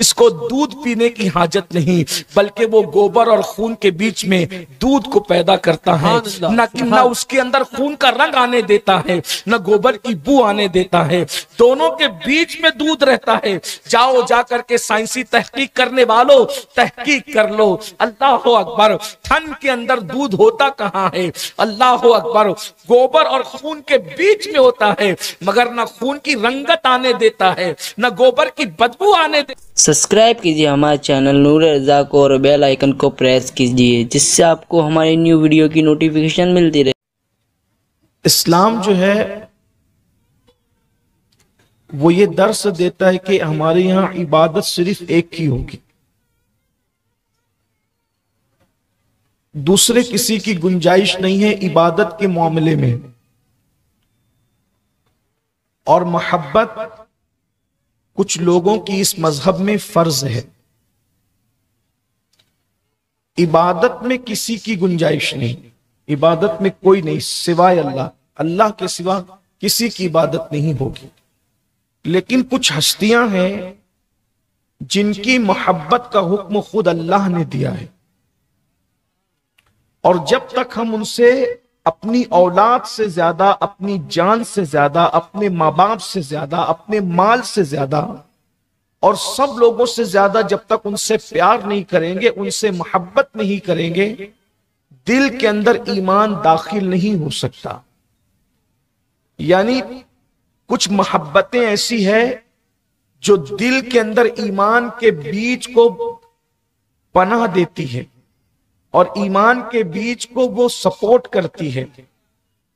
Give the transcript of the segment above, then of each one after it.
اس کو دودھ پینے کی حاجت نہیں، بلکہ وہ گوبر اور خون کے بیچ میں دودھ کو پیدا کرتا ہے، نہ اس کے اندر خون کا رنگ آنے دیتا ہے، نہ گوبر کی بو آنے دیتا ہے، دونوں کے بیچ میں دودھ رہتا ہے۔ جاؤ جا کر کے سائنسی تحقیق کرنے والوں تحقیق کر لو، اللہ اکبر، تھن کے اندر دودھ ہوتا کہاں ہے؟ اللہ اکبر، گوبر اور خون کے بیچ میں ہوتا ہے، مگر نہ خون کی رنگت آنے دیتا ہے، نہ گوبر کی بدبو آنے دیتا ہے۔ سبسکرائب کیجئے ہمارے چینل نور رضا کو اور بیل آئیکن کو پریس کیجئے، جس سے آپ کو ہماری نیو ویڈیو کی نوٹیفیکیشن ملتی رہے۔ اسلام جو ہے وہ یہ درس دیتا ہے کہ ہمارے یہاں عبادت صرف ایک ہی ہوگی، دوسرے کسی کی گنجائش نہیں ہے عبادت کے معاملے میں، اور محبت کچھ لوگوں کی اس مذہب میں فرض ہے۔ عبادت میں کسی کی گنجائش نہیں، عبادت میں کوئی نہیں سوائے اللہ، اللہ کے سوا کسی کی عبادت نہیں ہوگی۔ لیکن کچھ ہستیاں ہیں جن کی محبت کا حکم خود اللہ نے دیا ہے، اور جب تک ہم ان سے اپنی اولاد سے زیادہ، اپنی جان سے زیادہ، اپنے ماں باپ سے زیادہ، اپنے مال سے زیادہ اور سب لوگوں سے زیادہ جب تک ان سے پیار نہیں کریں گے، ان سے محبت نہیں کریں گے، دل کے اندر ایمان داخل نہیں ہو سکتا۔ یعنی کچھ محبتیں ایسی ہیں جو دل کے اندر ایمان کے بیج کو پناہ دیتی ہے اور ایمان کے بیج کو وہ سپورٹ کرتی ہے،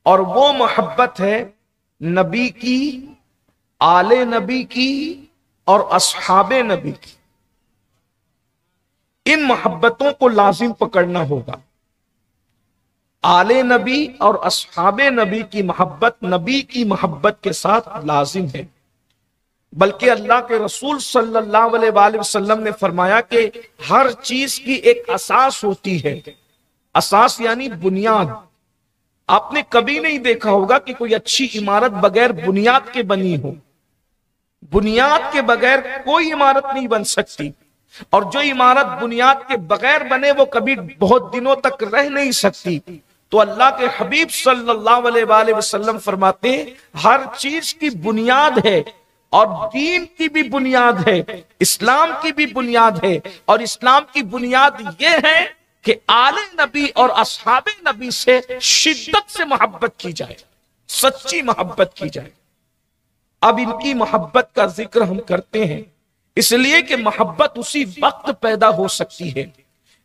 اور وہ محبت ہے نبی کی، آل نبی کی اور اصحاب نبی کی۔ ان محبتوں کو لازم پکڑنا ہوگا۔ آل نبی اور اصحاب نبی کی محبت نبی کی محبت کے ساتھ لازم ہے، بلکہ اللہ کے رسول صلی اللہ علیہ وآلہ وسلم نے فرمایا کہ ہر چیز کی ایک اساس ہوتی ہے، اساس یعنی بنیاد۔ آپ نے کبھی نہیں دیکھا ہوگا کہ کوئی اچھی عمارت بغیر بنیاد کے بنی ہو، بنیاد کے بغیر کوئی عمارت نہیں بن سکتی، اور جو عمارت بنیاد کے بغیر بنے وہ کبھی بہت دنوں تک رہ نہیں سکتی۔ تو اللہ کے حبیب صلی اللہ علیہ وآلہ وسلم فرماتے ہیں ہر چیز کی بنیاد ہے، اور دین کی بھی بنیاد ہے، اسلام کی بھی بنیاد ہے، اور اسلام کی بنیاد یہ ہے کہ آل نبی اور اصحاب نبی سے شدت سے محبت کی جائے، سچی محبت کی جائے۔ اب ان کی محبت کا ذکر ہم کرتے ہیں اس لیے کہ محبت اسی وقت پیدا ہو سکتی ہے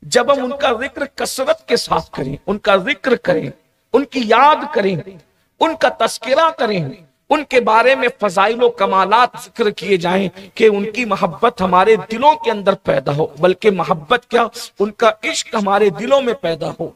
جب ہم ان کا ذکر کثرت کے ساتھ کریں، ان کا ذکر کریں، ان کی یاد کریں، ان کا تذکرہ کریں، ان کے بارے میں فضائل و کمالات ذکر کیے جائیں کہ ان کی محبت ہمارے دلوں کے اندر پیدا ہو، بلکہ محبت کیا، ان کا عشق ہمارے دلوں میں پیدا ہو۔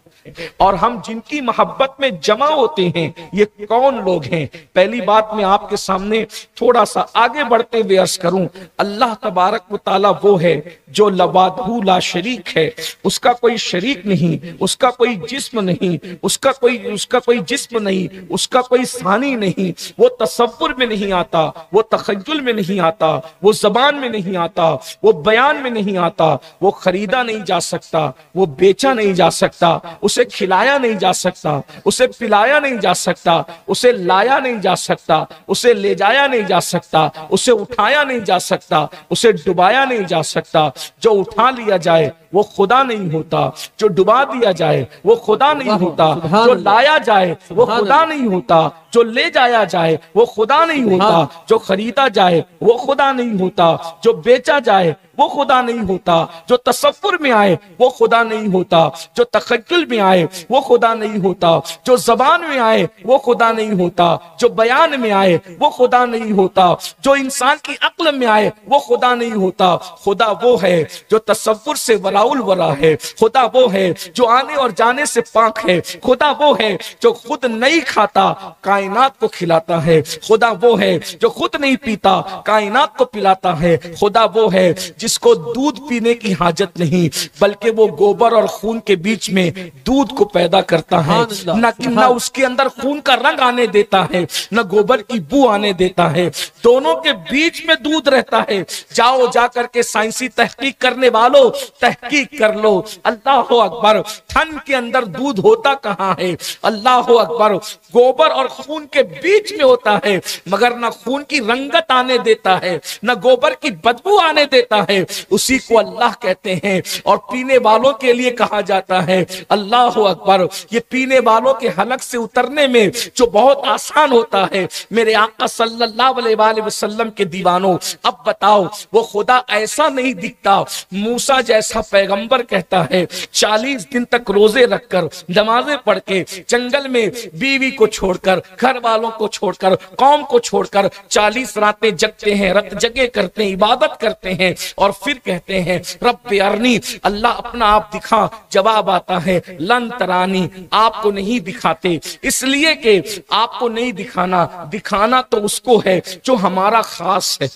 اور ہم جن کی محبت میں جمع ہوتے ہیں یہ کون لوگ ہیں؟ پہلی بات میں آپ کے سامنے تھوڑا سا آگے بڑھتے ہوئے عرض کروں، اللہ تبارک و تعالیٰ وہ ہے جو لوحدہ لا شریک ہے، اس کا کوئی شریک نہیں، اس کا کوئی جسم نہیں، اس کا کوئی جسم نہیں، اس کا کوئی ثانی نہیں، وہ تصور میں نہیں آتا، وہ تخیل میں نہیں آتا، وہ زبان میں نہیں آتا، وہ بیان میں نہیں آتا، وہ خریدا نہیں جا سکتا، وہ بیچا نہیں جا سکتا، اسے کھلایا نہیں جا سکتا، اسے پلایا نہیں جا سکتا، اسے لایا نہیں جا سکتا، اسے لے جایا نہیں جا سکتا، اسے اٹھایا نہیں جا سکتا، اسے ڈبایا نہیں جا سکتا۔ جو اٹھا لیا جائے وہ خدا نہیں ہوتا، جو ڈبا دیا جائے وہ خدا نہیں ہوتا، جو لایا جائے وہ خدا نہیں ہوتا، جو لے جایا جائے وہ خدا نہیں ہوتا، جو خریدا جائے وہ خدا نہیں ہوتا، جو بیچا جائے وہ خدا نہیں ہوتا، جو تصور میں آئے وہ خدا نہیں ہوتا، جو تخیل میں آئے وہ خدا نہیں ہوتا، جو زبان میں آئے وہ خدا نہیں ہوتا، جو بیان میں آئے وہ خدا نہیں ہوتا، جو انسان کی عقل میں آئے وہ خدا نہیں ہوتا۔ خدا وہ ہے جو تصور سے وراء الورا ہے، خدا وہ ہے جو آنے اور جانے سے پاک ہے، خدا وہ ہے جو خود نہیں کھاتا کائنات کو کھلاتا ہے، خدا وہ ہے جو خود نہیں پیتا کائنات کو پلاتا ہے، خدا وہ ہے جس کو دودھ پینے کی حاجت نہیں بلکہ وہ گوبر اور خون کے بیچ میں دودھ کو پیدا کرتا ہے، نہ اس کے اندر خون کا رنگ آنے دیتا ہے نہ گوبر کی بو آنے دیتا ہے، دونوں کے بیچ میں دودھ رہتا ہے۔ جاؤ جا کر کے سائنسی تحقیق کرنے والوں تحقیق کر لو، اللہ اکبر، تھن کے اندر دودھ ہوتا کہاں ہے؟ اللہ اکبر، گوبر اور خون کے بیچ میں ہوتا ہے، مگر نہ خون کی رنگت آنے دیتا ہے نہ گوبر کی بدبو آنے دیتا ہے، اسی کو اللہ کہتے ہیں۔ اور پینے والوں کے لیے کہا جاتا ہے، اللہ اکبر، یہ پینے والوں کے حلق سے اترنے میں جو بہت آسان ہوتا ہے، میرے آقا صلی اللہ علیہ وآلہ وسلم کے دیوانوں، اب بتاؤ وہ خدا ایسا نہیں دکھتا، موسیٰ جیسا پیغمبر کہتا ہے 40 دن تک روزے رکھ کر نمازیں پڑھ کے جنگل میں بیوی کو چھوڑ کر گھر والوں کو چھوڑ کر قوم کو چھوڑ کر 40 راتیں جگتے ہیں، رت جگے کرتے ہیں، عبادت کرتے ہیں، اور پھر کہتے ہیں رب ارنی، اللہ اپنا آپ دکھا، جواب آتا ہے لن ترانی، آپ کو نہیں دکھاتے، اس لیے کہ آپ کو نہیں دکھانا، دکھانا تو اس کو ہے جو ہمارا خاص ہے،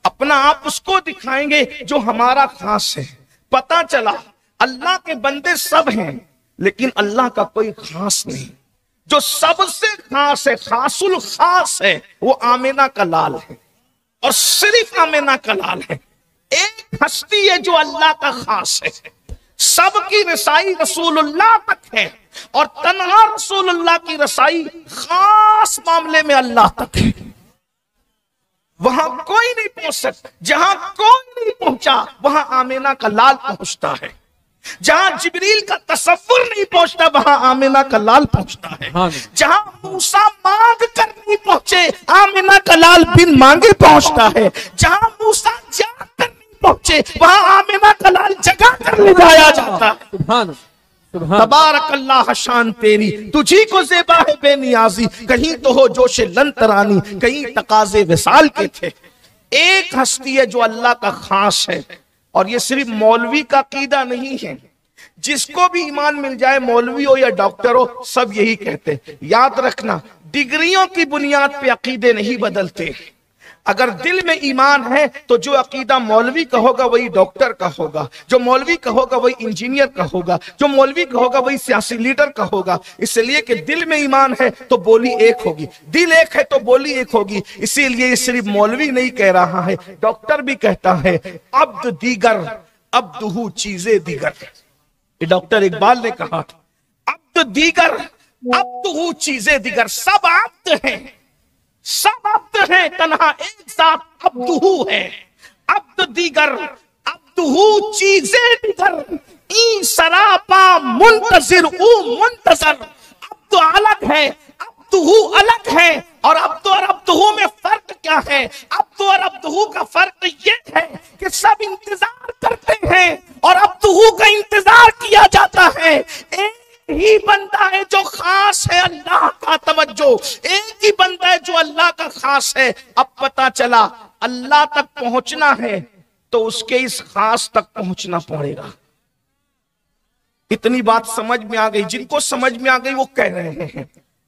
اپنا آپ اس کو دکھائیں گے جو ہمارا خاص ہے۔ پتا چلا اللہ کے بندے سب ہیں لیکن اللہ کا کوئی خاص نہیں، جو سب سے خاص ہے، خاص الخاص ہے، وہ آمینہ کا لال ہے، اور صرف آمینہ کا لال ہے۔ ایک ہستی ہے جو اللہ کا خاص ہے، سب کی رسائی رسول اللہ تک ہے، اور تنہا رسول اللہ کی رسائی خاص معاملے میں اللہ تک ہے، وہاں کوئی نہیں پہنچ سکتا، جہاں کوئی نہیں پہنچا وہاں آمینہ کا لال پہنچتا ہے، جہاں جبریل کا تصور نہیں پہنچتا وہاں آمینہ کا لال پہنچتا ہے، جہاں موسیٰ مانگ کر نہیں پہنچے آمینہ کا لال بن مانگے پہنچتا ہے، جہاں موسیٰ جاگ کر نہیں پہنچے وہاں آمینہ کا لال جگا کر لے جایا جاتا ہے۔ تبارک اللہ شان تیری، تجھی کو زیبا ہے بے نیازی، کہیں تو ہو جوش لن ترانی، کہیں تقاضے وصال کے تھے۔ ایک ہستی ہے جو اللہ کا خاص ہے، اور یہ صرف مولوی کا عقیدہ نہیں ہے، جس کو بھی ایمان مل جائے، مولوی ہو یا ڈاکٹر ہو، سب یہی کہتے ہیں۔ یاد رکھنا، ڈگریوں کی بنیاد پہ عقیدے نہیں بدلتے، اگر دل میں ایمان ہے تو جو عقیدہ مولوی کا ہوگا وہی ڈاکٹر کا ہوگا، جو مولوی کا ہوگا وہی انجینئر کا ہوگا، جو مولوی کا ہوگا وہی سیاسی لیڈر کا ہوگا، اس لیے کہ دل میں ایمان ہے تو بولی ایک ہوگی، دل ایک ہے تو بولی ایک ہوگی۔ اسی لیے یہ صرف مولوی نہیں کہہ رہا ہے، ڈاکٹر بھی کہتا ہے عبد دیگر عبدہو چیزیں دیگر، یہ ڈاکٹر اقبال نے کہا تھا، عبد دیگر عبدہو چیزیں دیگر، سب عبد ہیں، سب عبد ہیں، تنہا ایک ذات عبدہو ہے، عبد دیگر عبدہو چیزیں دیگر، این سراپا منتظر او منتظر، عبد الگ ہے، عبدہو الگ ہے، اور عبد اور عبدہو میں فرق کیا ہے؟ عبد اور عبدہو کا فرق یہ ہے کہ سب انتظار کرتے ہیں اور عبدہو کا انتظار کیا جاتا ہے۔ ایک ہی بندہ ہے جو خاص ہے اللہ کا، توجہ، ایک ہی بندہ ہے جو اللہ کا خاص ہے۔ اب پتا چلا اللہ تک پہنچنا ہے تو اس کے اس خاص تک پہنچنا پڑے گا۔ اتنی بات سمجھ میں آ گئی، جن کو سمجھ میں آ گئی وہ کہہ رہے ہیں،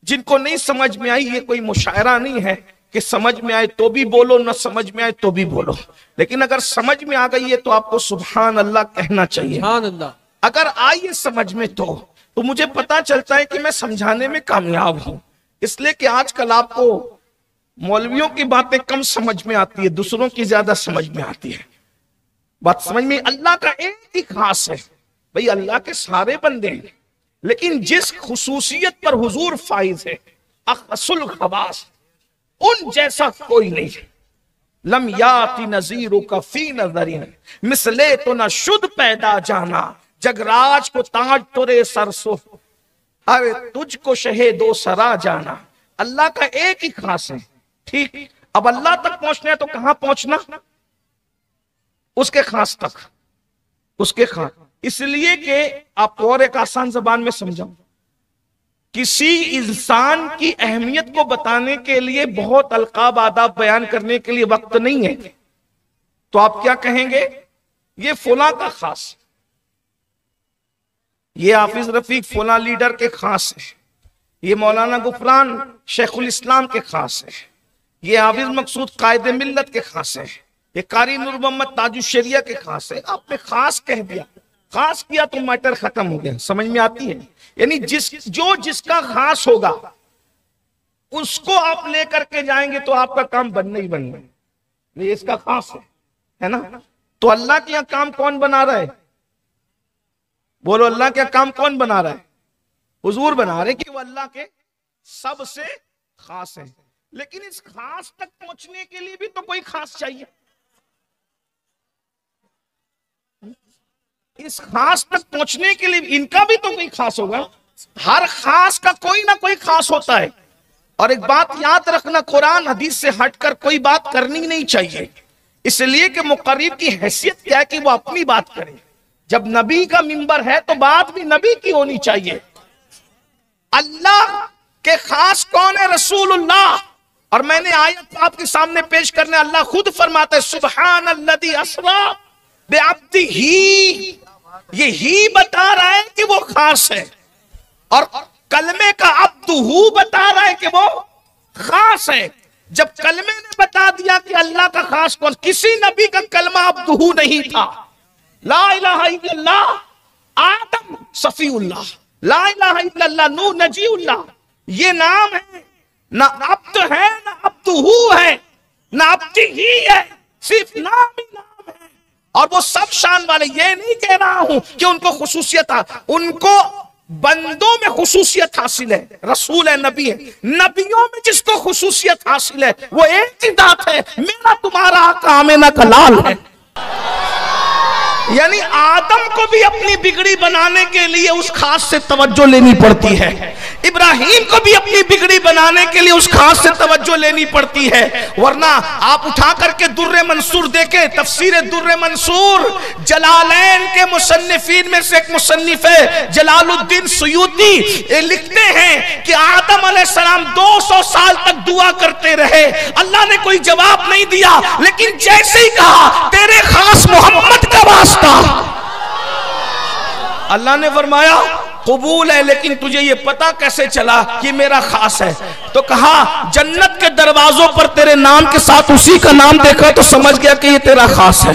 جن کو نہیں سمجھ میں آئی یہ کوئی مشاعرہ نہیں ہے کہ سمجھ میں آئے تو بھی بولو، نہ سمجھ میں آئے تو بھی بولو، لیکن اگر سمجھ میں آ گئی ہے تو آپ کو سبحان اللہ کہنا چاہیے۔ اگر آئیے سمجھ میں تو مجھے پتا چلتا ہے کہ میں سمجھانے میں کامیاب ہوں، اس لیے کہ آج کل آپ کو مولویوں کی باتیں کم سمجھ میں آتی ہے، دوسروں کی زیادہ سمجھ میں آتی ہے۔ بات سمجھ میں، اللہ کا ایک ہی خاص ہے، بھئی اللہ کے سارے بندے ہیں، لیکن جس خصوصیت پر حضور فائز ہے، اخص الخواص، ان جیسا کوئی نہیں ہے۔ لم یاتی نظیرک فی نظرین، مثلے تو نہ شد پیدا جانا، جگراج کو تاج ترے سرسو، ارے تجھ کو شہ دو سرا جانا۔ اللہ کا ایک ہی خاص ہے، ٹھیک؟ اب اللہ تک پہنچنا ہے تو کہاں پہنچنا؟ اس کے خاص تک، اس کے خاص، اس لیے کہ آپ اور ایک آسان زبان میں سمجھاؤں، کسی انسان کی اہمیت کو بتانے کے لیے بہت القاب آداب بیان کرنے کے لیے وقت نہیں ہے، تو آپ کیا کہیں گے؟ یہ فلاں کا خاص، یہ حافظ رفیق فلاں لیڈر کے خاص ہے، یہ مولانا غفران شیخ الاسلام کے خاص ہے، یہ حافظ مقصود قائد ملت کے خاص ہے، یہ قاری نور محمد تاج الشریعہ کے خاص ہے. آپ نے خاص کہہ دیا، خاص کیا تو میٹر ختم ہو گیا. سمجھ میں آتی ہے؟ یعنی جس کا خاص ہوگا اس کو آپ لے کر کے جائیں گے تو آپ کا کام بننا ہی بننا. یہ اس کا خاص ہے نا. تو اللہ کے یہاں کام کون بنا رہا ہے؟ بولو، اللہ کے یہاں کام کون بنا رہا ہے؟ حضور بنا رہے کہ وہ اللہ کے سب سے خاص ہے. لیکن اس خاص تک پہنچنے کے لیے بھی تو کوئی خاص چاہیے. اس خاص تک پہنچنے کے لیے ان کا بھی تو کوئی خاص ہوگا. ہر خاص کا کوئی نہ کوئی خاص ہوتا ہے. اور ایک بات یاد رکھنا، قرآن حدیث سے ہٹ کر کوئی بات کرنی نہیں چاہیے، اس لیے کہ مقرر کی حیثیت کیا ہے کہ وہ اپنی بات کرے. جب نبی کا منبر ہے تو بات بھی نبی کی ہونی چاہیے. اللہ کے خاص کون ہے؟ رسول اللہ. اور میں نے آیت آپ کے سامنے پیش کرنے، اللہ خود فرماتا ہے سبحان الذی اسری بعبدہ. یہ ہی بتا رہا ہے کہ وہ خاص ہے، اور کلمے کا عبدہ بتا رہا ہے کہ وہ خاص ہے. جب کلمے نے بتا دیا کہ اللہ کا خاص کون، کسی نبی کا کلمہ عبدہ نہیں تھا. لا الہ الا اللہ آدم صفی اللہ، لا الہ الا اللہ نوح نجی اللہ. یہ نام ہے، نہ عبد ہے نہ عبدہ ہے نہ عبدہ ہی ہے، صرف نام ہی نام ہے. اور وہ سب شان والے. یہ نہیں کہہ رہا ہوں کہ ان کو خصوصیت، ان کو بندوں میں خصوصیت حاصل ہے. رسول ہے، نبی ہے. نبیوں میں جس کو خصوصیت حاصل ہے وہ ایک ہی ذات ہے، میرا تمہارا آقا آمینہ کا لال ہے. یعنی آدم کو بھی اپنی بگڑی بنانے کے لیے اس خاص سے توجہ لینی پڑتی ہے. ابراہیم کو بھی اپنی بگڑی بنانے کے لیے اس خاص سے توجہ لینی پڑتی ہے. ورنہ آپ اٹھا کر کے در منصور دیکھیں، تفسیر در منصور، جلالین کے مصنفین میں سے ایک مصنف ہے جلال الدین سیوطی. یہ لکھتے ہیں کہ آدم علیہ السلام 200 سال تک دعا کرتے رہے، اللہ نے کوئی جواب نہیں دیا. لیکن جیسے ہی کہا تیرے خاص محمد کا واسطہ، اللہ نے فرمایا قبول ہے، لیکن تجھے یہ پتا کیسے چلا کہ میرا خاص ہے؟ تو کہا جنت کے دروازوں پر تیرے نام کے ساتھ اسی کا نام دیکھا تو سمجھ گیا کہ یہ تیرا خاص ہے.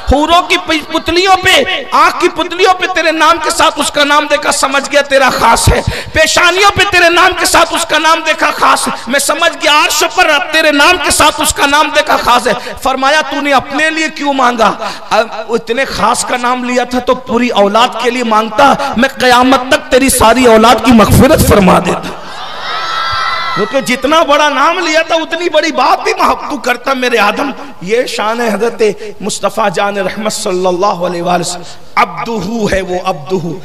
حوروں کی پتلیوں پہ، آنکھ کی پتلیوں پہ تیرے نام کے ساتھ اس کا نام دیکھا، سمجھ گیا تیرا خاص ہے. پیشانیوں پہ تیرے نام کے ساتھ اس کا نام دیکھا، خاص ہے. میں سمجھ گیا عرش پر تیرے نام کے ساتھ اس کا نام دیکھا، خاص ہے. فرمایا تو نے اپنے لیے کیوں مانگا؟ اتنے خاص کا نام لیا تھا تو پوری اولاد کے لیے مانگتا، میں قیامت تک تیری ساری اولاد کی مغفرت فرما دیتا. کیونکہ جتنا بڑا نام لیا تھا اتنی بڑی بات بھی محبت کرتا میرے آدم. یہ شان ہے حضرت مصطفیٰ جان رحمت صلی اللہ علیہ وسلم. عبدہ ہے وہ، عبدہ.